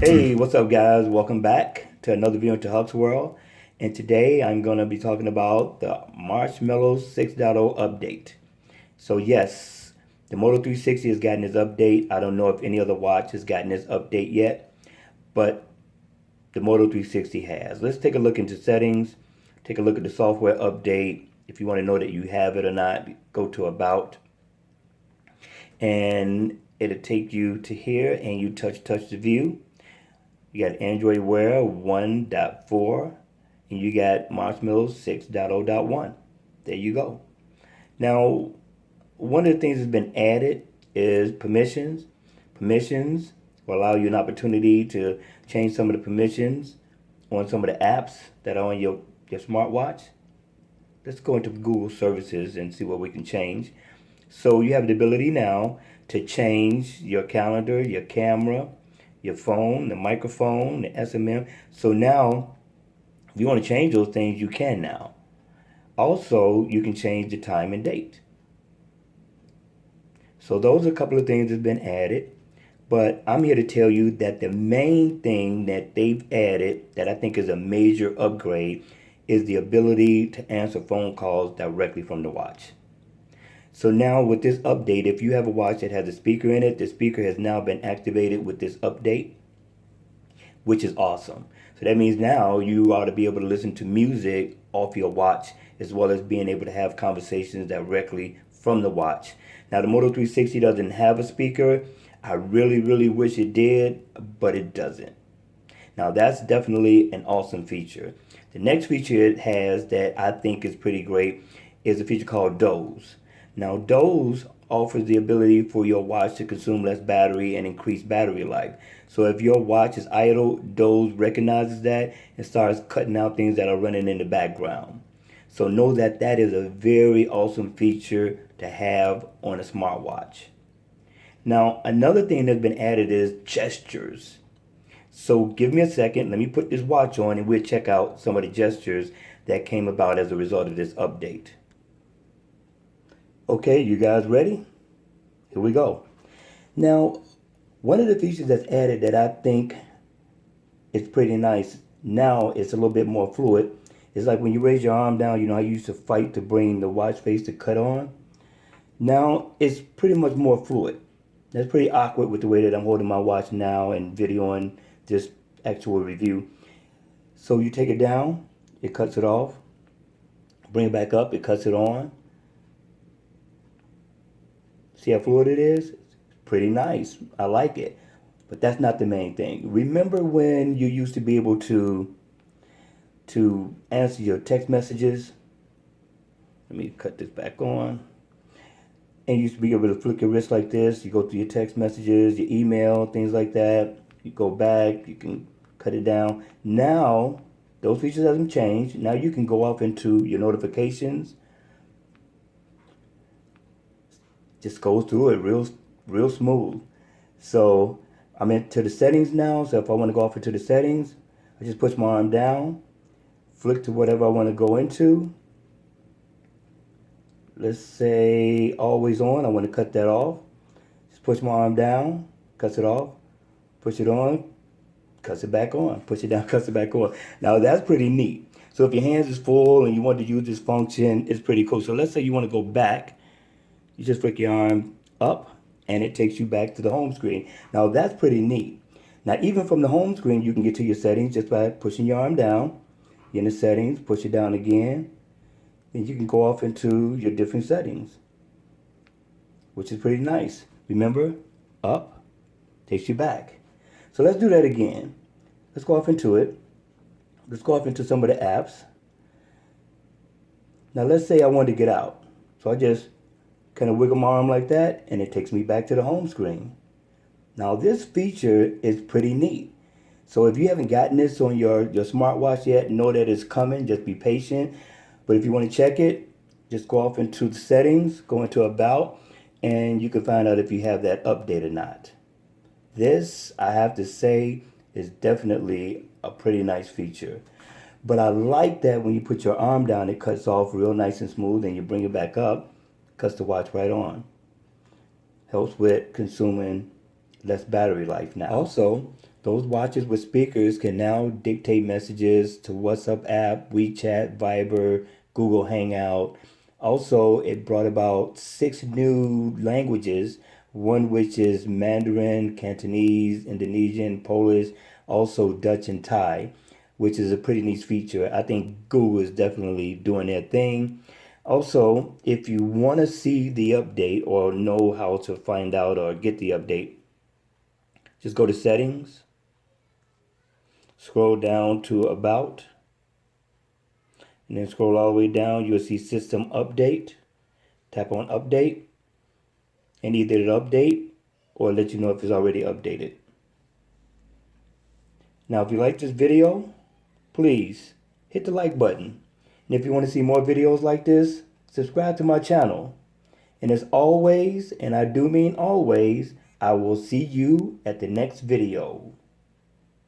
Hey, what's up, guys? Welcome back to another video into Hub's World. And today I'm going to be talking about the Marshmallow 6.0 update. So, yes, the Moto 360 has gotten its update. I don't know if any other watch has gotten its update yet, but the Moto 360 has. Let's take a look into settings, take a look at the software update. If you want to know that you have it or not, go to About, and it'll take you to here, and you touch the view. You got Android Wear 1.4, and you got Marshmallow 6.0.1. There you go. Now, one of the things that's been added is permissions. Permissions will allow you an opportunity to change some of the permissions on some of the apps that are on your smartwatch. Let's go into Google services and see what we can change. So you have the ability now to change your calendar, your camera, your phone, the microphone, the SMM. So now, if you want to change those things, you can now. Also, you can change the time and date. So those are a couple of things that's been added. But I'm here to tell you that the main thing that they've added that I think is a major upgrade is the ability to answer phone calls directly from the watch. So now with this update, if you have a watch that has a speaker in it, the speaker has now been activated with this update, which is awesome. So that means now you ought to be able to listen to music off your watch, as well as being able to have conversations directly from the watch. Now the Moto 360 doesn't have a speaker. I really wish it did, but it doesn't. Now that's definitely an awesome feature. The next feature it has that I think is pretty great is a feature called Doze. Now Doze offers the ability for your watch to consume less battery and increase battery life. So if your watch is idle, Doze recognizes that and starts cutting out things that are running in the background. So know that that is a very awesome feature to have on a smartwatch. Now another thing that's been added is gestures. So give me a second, let me put this watch on and we'll check out some of the gestures that came about as a result of this update. Okay, you guys ready? Here we go. Now, one of the features that's added that I think is pretty nice now, it's a little bit more fluid. It's like when you raise your arm down, you know how you used to fight to bring the watch face to cut on? Now, it's pretty much more fluid. That's pretty awkward with the way that I'm holding my watch now and videoing this actual review. So you take it down, it cuts it off. Bring it back up, it cuts it on. See how fluid it is? It's pretty nice. I like it. But that's not the main thing. Remember when you used to be able to answer your text messages? Let me cut this back on. And you used to be able to flick your wrist like this. You go through your text messages, your email, things like that. You go back, you can cut it down. Now, those features haven't changed. Now you can go off into your notifications. Just goes through it real smooth. So I'm into the settings now. So if I want to go off into the settings, I just push my arm down, flick to whatever I want to go into. Let's say always on. I want to cut that off. Just push my arm down, cuts it off. Push it on, cuts it back on. Push it down, cuts it back on. Now that's pretty neat. So if your hands is full and you want to use this function, it's pretty cool. So let's say you want to go back. You just flick your arm up and it takes you back to the home screen. Now that's pretty neat. Now even from the home screen, you can get to your settings just by pushing your arm down. You're in the settings, push it down again. And you can go off into your different settings, which is pretty nice. Remember, up takes you back. So let's do that again. Let's go off into it. Let's go off into some of the apps. Now let's say I want to get out. So I just kind of wiggle my arm like that and it takes me back to the home screen. Now this feature is pretty neat. So if you haven't gotten this on your smartwatch yet, know that it's coming. Just be patient. But if you want to check it, just go off into the settings, go into About, and you can find out if you have that update or not. This, I have to say, is definitely a pretty nice feature. But I like that when you put your arm down, it cuts off real nice and smooth, and you bring it back up, cuts the watch right on. Helps with consuming less battery life now. Also, Those watches with speakers can now dictate messages to WhatsApp app, WeChat, Viber, Google Hangout. Also, it brought about 6 new languages, one which is Mandarin, Cantonese, Indonesian, Polish, also Dutch and Thai, which is a pretty neat feature. I think Google is definitely doing their thing. Also, if you want to see the update or know how to find out or get the update, just go to settings, scroll down to about, and then scroll all the way down. You'll see system update. Tap on update, and either it'll update or let you know if it's already updated. Now, if you like this video, please hit the like button. And if you want to see more videos like this, subscribe to my channel. And as always, and I do mean always, I will see you at the next video.